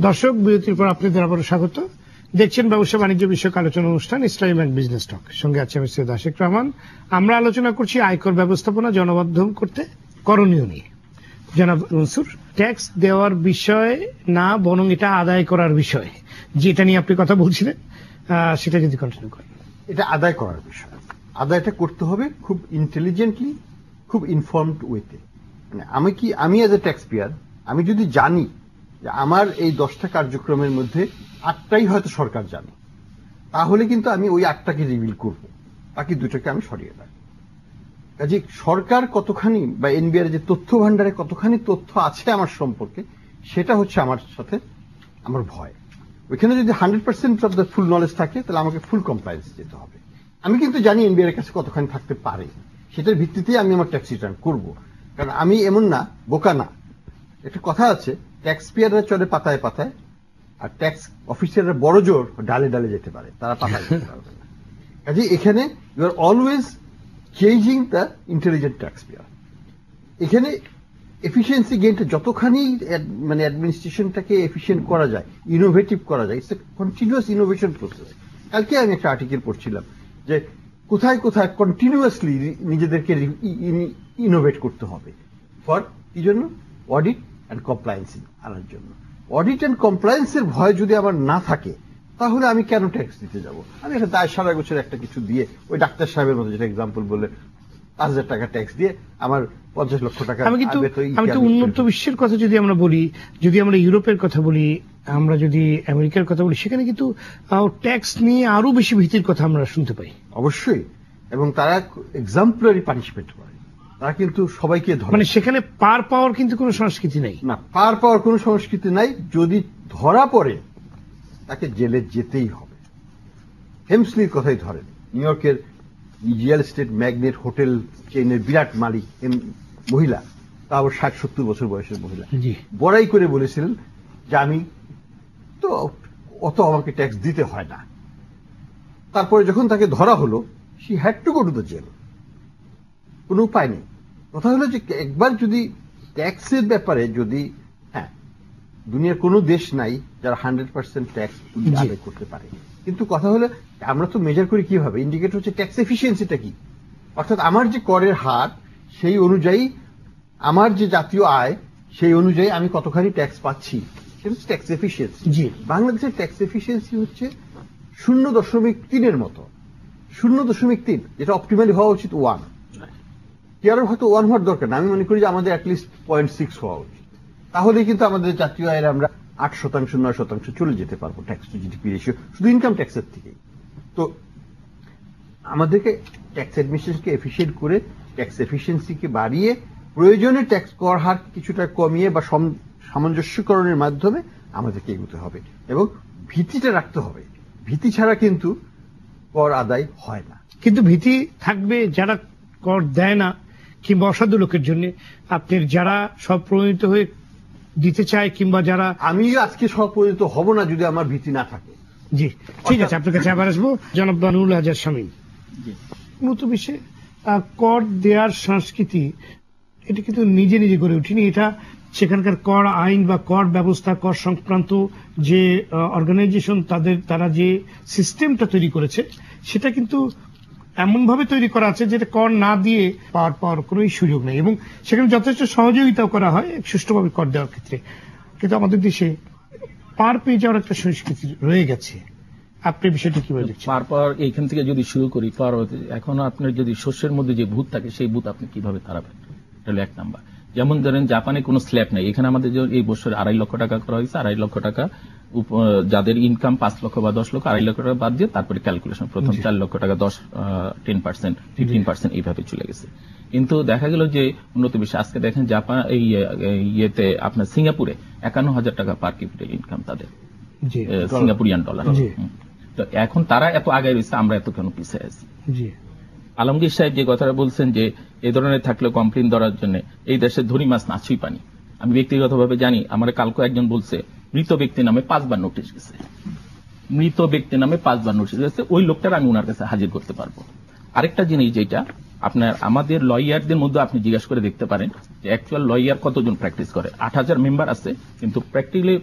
দর্শক, বিরতির পর আপনাদের আবারও স্বাগত। দেখছেন ব্যবসা বাণিজ্য বিষয়ক আলোচনা অনুষ্ঠান ইসলামী ব্যাংক বিজনেস টক। সঙ্গে আছে আমি সৈয়দ আশিক রহমান। আমরা আলোচনা করছি আয়কর ব্যবস্থাপনা জনমাধ্যম করতে করণীয় নিয়ে। জনাব মনসুর, ট্যাক্স দেওয়ার বিষয় না, বরং এটা আদায় করার বিষয়, যেটা নিয়ে আপনি কথা বলছিলেন, সেটা যদি কন্টিনিউ করেন। এটা আদায় করার বিষয়। আদায়টা করতে হবে খুব ইন্টেলিজেন্টলি, খুব ইনফর্মড ওয়েতে। মানে আমি এজ এ ট্যাক্স পেয়ার, আমি যদি জানি যে আমার এই 10টা কার্যক্রমের মধ্যে 8টাই হয়তো সরকার জানে, তাহলে কিন্তু আমি ওই 8টাকে রিভিল করব, বাকি 2টাকে আমি সরিয়ে রাখবো। কাজে সরকার কতখানি বা এনবিআর যে তথ্য ভান্ডারে কতখানি তথ্য আছে আমার সম্পর্কে, সেটা হচ্ছে আমার সাথে আমার ভয়। ওইখানে যদি 100% অফ দ্য ফুল নলেজ থাকে, তাহলে আমাকে ফুল কমপ্লায়েন্স যেতে হবে। আমি কিন্তু জানি এনবিআর এর কাছে কতখানি থাকতে পারে, সেটার ভিত্তিতেই আমি আমার ট্যাক্স রিটার্ন করব। কারণ আমি এমন না, বোকা না। একটা কথা আছে, ট্যাক্স পেয়াররা চলে পাতায় পাতায়, আর ট্যাক্স অফিসাররা বড় জোর ডালে ডালে যেতে পারে, তারা পাতায় যেতে পারবে না। কাজে এখানে you are always changing the intelligent tax payer. এখানে এফিসিয়েন্সি গেইনটা যতখানি মানে অ্যাডমিনিস্ট্রেশনটাকে এফিসিয়েন্ট করা যায়, ইনোভেটিভ করা যায়, it's a continuous innovation process. কালকে আমি একটা আর্টিকেল পড়ছিলাম যে কোথায় কোথায় কন্টিনিউয়াসলি নিজেদেরকে ইনোভেট করতে হবে। ফর কি জন্য? অডিট অ্যান্ড কমপ্লায়েন্স আনার জন্য। অডিট অ্যান্ড কমপ্লায়েন্সের ভয় যদি আমার না থাকে, তাহলে আমি কেন ট্যাক্স দিতে যাব? আমি একটা দায় সারা গোছের একটা কিছু দিয়ে, ওই ডাক্তার সাহেবের মতো যেটা এক্সাম্পল বলে 5,000 টাকা ট্যাক্স দিয়ে আমার 50 লক্ষ টাকা। আমি তো উন্নত বিশ্বের কথা যদি আমরা বলি, যদি আমরা ইউরোপের কথা বলি, আমরা যদি আমেরিকার কথা বলি, সেখানে কিন্তু ট্যাক্স নিয়ে আরো বেশি ভীতির কথা আমরা শুনতে পাই। অবশ্যই। এবং তারা এক্সাম্পলারি পানিশমেন্ট করে, তারা কিন্তু সবাইকে ধরে। মানে সেখানে পার পাওয়ার কিন্তু কোনো সংস্কৃতি নাই। না, পার পাওয়ার কোনো সংস্কৃতি নাই। যদি ধরা পড়ে, তাকে জেলে যেতেই হবে। হেমসলির কথাই ধরেন, নিউ ইয়র্কের রিয়েল এস্টেট ম্যাগনেট, হোটেল চেইনের বিরাট মালিক মহিলা, তা আবার 60-70 বছর বয়সের মহিলা, বড়াই করে বলেছিলেন যে আমি তো অত আমাকে ট্যাক্স দিতে হয় না। তারপরে যখন তাকে ধরা হলো, she had to go to the jail. কোনো উপায় নেই। কথা হলো যে একবার যদি ট্যাক্সের ব্যাপারে যদি, হ্যাঁ, দুনিয়ার কোনো দেশ নাই যারা 100% ট্যাক্স আদায় করতে পারে, কিন্তু কথা হলো আমরা তো মেজার করি কিভাবে? ইন্ডিকেটর হচ্ছে ট্যাক্স এফিসিয়েন্সিটা কি, অর্থাৎ আমার যে করের হার, সেই অনুযায়ী আমার যে জাতীয় আয়, সেই অনুযায়ী আমি কতখানি ট্যাক্স পাচ্ছি, সেটা হচ্ছে ট্যাক্স এফিসিয়েন্সি। বাংলাদেশের ট্যাক্স এফিসিয়েন্সি হচ্ছে 0.3 মতো, 0.3, যেটা অপটিমালি হওয়া উচিত 1। কেয়ারের হয়তো 1 হওয়ার দরকার না। আমি মনে করি যে আমাদের অ্যাটলিস্ট 0.6 হওয়া উচিত। তাহলে কিন্তু আমাদের জাতীয় আয়ের আমরা 8%, 9% চলে যেতে পারবো ট্যাক্স টু জিডিপি রেশিও, শুধু ইনকাম ট্যাক্সের থেকেই। তো আমাদেরকে ট্যাক্স অ্যাডমিনিস্ট্রেশনকে এফিসিয়েন্ট করে, ট্যাক্স এফিসিয়েন্সিকে বাড়িয়ে, প্রয়োজনে ট্যাক্স কর হার কিছুটা কমিয়ে বা সামঞ্জস্যকরণের মাধ্যমে আমাদেরকে এগোতে হবে, এবং ভীতিটা রাখতে হবে। ভীতি ছাড়া কিন্তু কর আদায় হয় না। কিন্তু ভীতি থাকবে যারা কর দেয় না, কিংবা অসাধু লোকের জন্য। আপনি যারা স্বপ্রণীত হয়ে দিতে চায়, কিংবা যারা, আমি আজকে স্বপ্রণীত হব না যদি আমার ভীতি না থাকে। জি, ঠিক আছে, আপনার কাছে আবার আসবো। জনাব বানুল হাজার শামীম, উন্নত বিশ্বে কর দেওয়ার সংস্কৃতি, এটা কিন্তু নিজে নিজে গড়ে উঠেনি। এটা সেখানকার কর আইন বা কর ব্যবস্থা, কর সংক্রান্ত যে অর্গানাইজেশন, তারা যে সিস্টেমটা তৈরি করেছে, সেটা কিন্তু এমন ভাবে তৈরি করা আছে যেটা কর না দিয়ে পাওয়ার কোন সুযোগ নেই, এবং সেখানে যথেষ্ট সহযোগিতাও করা হয় সুষ্ঠুভাবে কর দেওয়ার ক্ষেত্রে। কিন্তু আমাদের দেশে পার পেয়ে যাওয়ার একটা সংস্কৃতি রয়ে গেছে। আপনি বিষয়টি কিভাবে দেখছেন? পার পাওয়ার এইখান থেকে যদি শুরু করি, এখন আপনার যদি শস্যের মধ্যে যে ভূত থাকে, সেই ভূত আপনি কিভাবে তাড়াবেন? এটা হলো 1 নাম্বার। যেমন ধরেন জাপানে কোনো স্ল্যাব নাই, এখানে আমাদের এই বছর 2.5 লক্ষ টাকা করা হয়েছে। 2.5 লক্ষ টাকা যাদের ইনকাম 5 লক্ষ বা 10 লক্ষ, 2.5 লক্ষ টাকা বাদ দিয়ে তারপরে ক্যালকুলেশন, প্রথম 4 লক্ষ টাকা 10% 15% এইভাবে চলে গেছে। কিন্তু দেখা গেল যে উন্নত বিশ্বে আজকে দেখেন জাপান ইয়েতে আপনার সিঙ্গাপুরে 51,000 টাকা পার ক্যাপিটাল ইনকাম তাদের, সিঙ্গাপুরিয়ান ডলার। তো এখন তারা এত আগায় রয়েছে, আমরা এত কেন পিছিয়ে আছি? আলমগীর সাহেব যে কথাটা বলছেন যে এই ধরনের থাকলে কমপ্লেন ধরার জন্য, এই দেশে ধনী মাছ নাচুই পানি। আমি ব্যক্তিগতভাবে জানি, আমার কালকে একজন বলছে মৃত ব্যক্তি নামে 5 বার নোটিশ গেছে, মৃত ব্যক্তি নামে 5 বার নোটিশ গেছে। ওই লোকটার আমি ওনার কাছে হাজির করতে পারবো। আরেকটা জিনিস যেটা আপনার আমাদের লয়ারদের মধ্যে আপনি জিজ্ঞাসা করে দেখতে পারেন যে অ্যাকচুয়াল লয়ার কতজন প্র্যাকটিস করে। 8,000 মেম্বার আছে, কিন্তু প্র্যাকটিক্যালি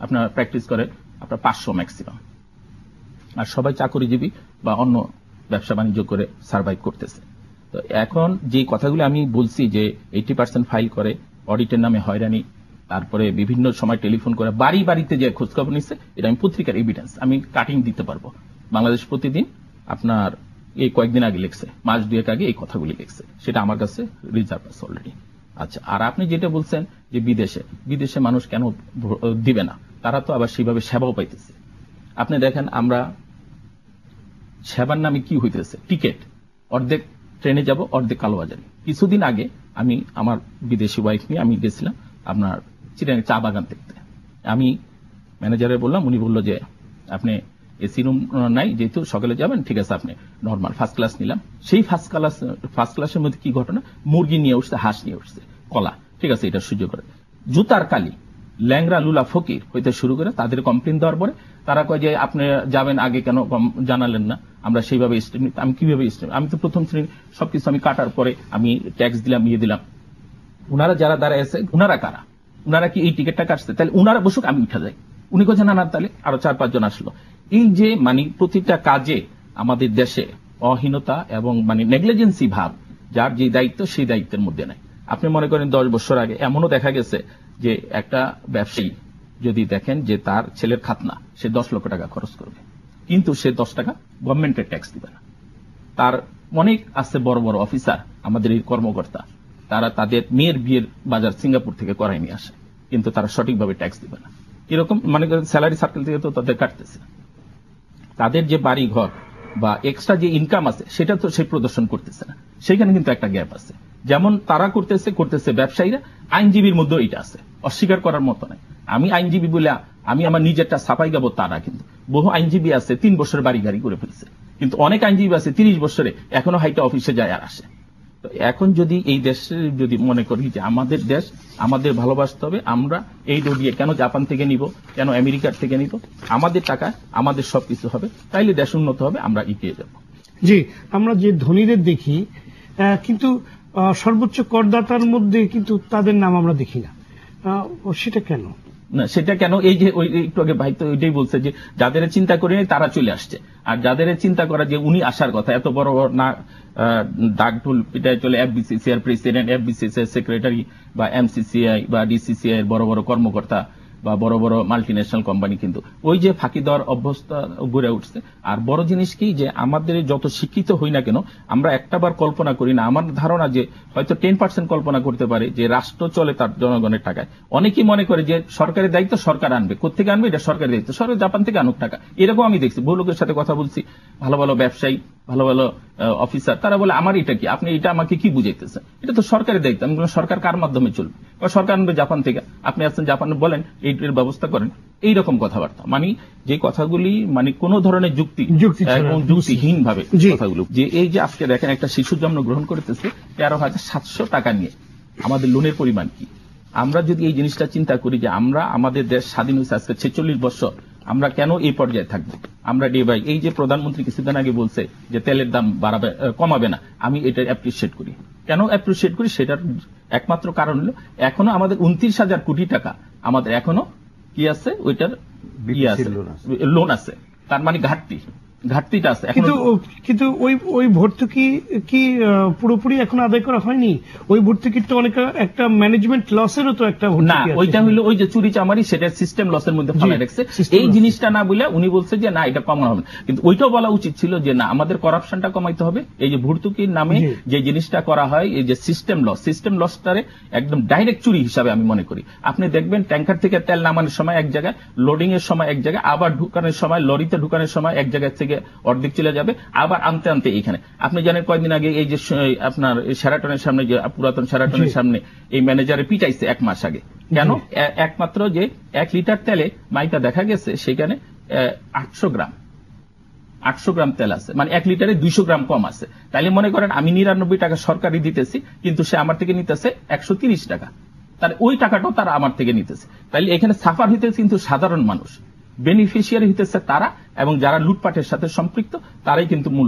আপনার প্র্যাকটিস করে আপনার 500 ম্যাক্সিমাম, আর সবাই চাকরিজীবী বা অন্য ব্যবসা বাণিজ্য করে সার্ভাইভ করতেছে। তো এখন যে কথাগুলো আমি বলছি যে 80% ফাইল করে, অডিটের নামে হয়রানি, তারপরে বিভিন্ন সময় টেলিফোন করে, বাড়ি বাড়িতে যে খোঁজখবর নিচ্ছে, এটা আমি পত্রিকার এভিডেন্স আমি কাটিং দিতে পারবো। বাংলাদেশ প্রতিদিন আপনার এই কয়েকদিন আগে লিখছে, মাস দুয়েক আগে এই কথাগুলি লিখছে, সেটা আমার কাছে রিজার্ভ আছে অলরেডি। আচ্ছা, আর আপনি যেটা বলছেন যে বিদেশে মানুষ কেন দিবে না, তারা তো আবার সেইভাবে সেবাও পাইতেছে। আপনি দেখেন আমরা সেবার নামে কি হইতেছে, টিকিট অর্ধেক ট্রেনে যাব, অর্ধেক কালোবাজারি। কিছুদিন আগে আমি আমার বিদেশি ওয়াইফ নিয়ে আমি গেছিলাম আপনার চিটাগাং চা বাগান দেখতে। আমি ম্যানেজারে বললাম, উনি বলল যে আপনি এসি রুম নাই, যেহেতু সকালে যাবেন, ঠিক আছে আপনি নর্মাল ফার্স্ট ক্লাস নিলাম। সেই ফার্স্ট ক্লাসের মধ্যে কি ঘটনা, মুরগি নিয়ে উঠছে, হাঁস নিয়ে উঠছে, কলা, ঠিক আছে এটা সহ্য করে। জুতার কালি, ল্যাংরা লুলা ফকির হইতে শুরু করে তাদের কমপ্লেন দেওয়ার পরে তারা কয় যে আপনি যাবেন আগে কেন জানালেন না, আমরা সেইভাবে স্টেপ। আমি কিভাবে স্টেপ, আমি তো প্রথম শ্রেণী সবকিছু আমি কাটার পরে আমি ট্যাক্স দিলাম, দিলাম। উনারা যারা দাঁড়ায় আছে, উনারা কারা, উনারা কি এই টিকিটটা কাটছে, তাহলে উনারা বসুক, আমি উঠা যাই। উনি কয়েছে না, তাহলে আরো 4-5 জন আসলো। এই যে মানে প্রতিটা কাজে আমাদের দেশে অহীনতা এবং মানে নেগলিজেন্সি ভাব, যার যে দায়িত্ব সেই দায়িত্বের মধ্যে নাই। আপনি মনে করেন 10 বছর আগে এমনও দেখা গেছে যে একটা ব্যবসায়ী যদি দেখেন যে তার ছেলের খাতনা, সে 10 লক্ষ টাকা খরচ করবে, কিন্তু সে 10 টাকা গভর্নমেন্টের ট্যাক্স দিবে না। তার অনেক আছে বড় বড় অফিসার, আমাদের এই কর্মকর্তা, তারা তাদের মেয়ের বিয়ের বাজার সিঙ্গাপুর থেকে করাই নিয়ে আসে, কিন্তু তারা সঠিকভাবে ট্যাক্স দিবে না। এরকম মানে স্যালারি সার্কেল থেকে তো তাদের কাটতেছে। তাদের যে বাড়ি ঘর বা এক্সট্রা যে ইনকাম আছে সেটা তো সে প্রদর্শন করতেছে না, সেখানে কিন্তু একটা গ্যাপ আছে। যেমন তারা করতেছে ব্যবসায়ীরা, আইনজীবীর মধ্যে এটা আছে, অস্বীকার করার মতো নাই। আমি আইনজীবী বলে আমি আমার নিজেরটা ছাপাই গাবো তারা কিন্তু, বহু আইনজীবী আছে 3 বছর বাড়ি গাড়ি করে ফেলছে, কিন্তু অনেক আইনজীবী আছে 30 বছরে এখনো হাইটা অফিসে যায় আর আসে। তো এখন যদি এই দেশে যদি মনে করি যে আমাদের দেশ, আমাদের ভালোবাসতে হবে, আমরা এই দিয়ে কেন জাপান থেকে নিব, কেন আমেরিকার থেকে নিব, আমাদের টাকা আমাদের সবকিছু হবে, তাইলে দেশ উন্নত হবে, আমরা এগিয়ে যাব। জি, আমরা যে ধনীদের দেখি কিন্তু সর্বোচ্চ করদাতার মধ্যে কিন্তু তাদের নাম আমরা দেখি না, সেটা কেন? না সেটা কেন, এই যে ওই একটু আগে ভাই তো ওইটাই বলছে যে যাদের চিন্তা করে তারা চলে আসছে, আর যাদের চিন্তা করা যে উনি আসার কথা, এত বড় না ডাকঢোল পিটায় চলে এফবিসিসিআই প্রেসিডেন্ট, এফবিসিসিআই সেক্রেটারি বা এমসিসিআই বা ডিসিসিআই এর বড় বড় কর্মকর্তা বা বড় বড় মাল্টিন্যাশনাল কোম্পানি কিন্তু ওই যে ফাঁকি দেওয়ার অবস্থা গড়ে উঠছে। আর বড় জিনিস কি যে আমাদের যত শিক্ষিত হই না কেন, আমরা একটাবার কল্পনা করি না, আমার ধারণা যে হয়তো 10% কল্পনা করতে পারে যে রাষ্ট্র চলে তার জনগণের টাকায়। অনেকেই মনে করে যে সরকারের দায়িত্ব সরকার আনবে, কোথেকে আনবে এটা সরকারের দায়িত্ব, সরকার জাপান থেকে আনুক টাকা। এরকম আমি দেখছি, বহু লোকের সাথে কথা বলছি, ভালো ভালো ব্যবসায়ী, ভালো ভালো অফিসার, তারা বলে আমার এটা কি, আপনি এটা আমাকে কি বুঝাইতেছেন, এটা তো সরকারের দায়িত্ব। আমি বললাম সরকার কার মাধ্যমে চলবে, সরকার আনবে জাপান থেকে, আপনি আসছেন জাপানে বলেন এইটার ব্যবস্থা করেন, এইরকম কথাবার্তা। মানে যে কথাগুলি মানে কোন ধরনের যুক্তিহীন ভাবে কথাগুলো, যে এই যে আজকে দেখেন একটা শিশু জন্ম গ্রহণ করতেছে 13,700 টাকা নিয়ে, আমাদের লোনের পরিমাণ কি? আমরা যদি এই জিনিসটা চিন্তা করি যে আমরা আমাদের দেশ স্বাধীন হয়েছে আজকে 46 বছর, আমরা কেন এই পর্যায়ে থাকবো? আমরা ডে বাই, এই যে প্রধানমন্ত্রী কিছুদিন আগে বলছে যে তেলের দাম বাড়াবে, কমাবে না, আমি এটা অ্যাপ্রিসিয়েট করি। কেন অ্যাপ্রিসিয়েট করি? সেটার একমাত্র কারণ হলো এখনো আমাদের 29,000 কোটি টাকা আমাদের এখনো কি আছে, ওইটার লোন আছে, তার মানে ঘাটতিটা আছে। কিন্তু ওই ভর্তুকি কি পুরোপুরি এখন আদায় করা হয়নি? ওই ভর্তুকির তো অনেক একটা ম্যানেজমেন্ট লসেরও তো একটা না, ওইটা হইলো ওই যে চুরি চামারি, সেটা সিস্টেম লসের মধ্যে ফেলে রাখছে। এই জিনিসটা না বলে উনি বলছে যে না এটা কমানো হবে, কিন্তু ওইটাও বলা উচিত ছিল যে না আমাদের করাপশনটা কমাইতে হবে। এই যে ভর্তুকির নামে যে জিনিসটা করা হয়, এই যে সিস্টেম লসটারে একদম ডাইরেক্ট চুরি হিসাবে আমি মনে করি। আপনি দেখবেন ট্যাঙ্কার থেকে তেল নামানোর সময় এক জায়গায়, লোডিং এর সময় এক জায়গায়, আবার ঢুকানোর সময়, লরিতে ঢুকানোর সময় এক জায়গা থেকে অর্ধেক চলে যাবে, আবার আনতে আনতে এইখানে। আপনি জানেন কয়েকদিন আগে এই যে আপনার শেরাটনের সামনে, যে পুরাতন শেরাটনের সামনে এই ম্যানেজারে পিটাইছে 1 মাস আগে, কেন? একমাত্র যে 1 লিটার তেলে মাইকা দেখা গেছে সেখানে 800 গ্রাম তেল আছে, মানে 1 লিটারে 200 গ্রাম কম আছে। তাইলে মনে করেন আমি 99 টাকা সরকারি দিতেছি, কিন্তু সে আমার থেকে নিতেছে 130 টাকা, তাহলে ওই টাকাটাও তারা আমার থেকে নিতেছে। তাইলে এখানে সাফার হইতেছে কিন্তু সাধারণ মানুষ, বেনিফিশিয়ারি হইতেছে তারা, এবং যারা লুটপাটের সাথে সম্পৃক্ত তারাই কিন্তু মূল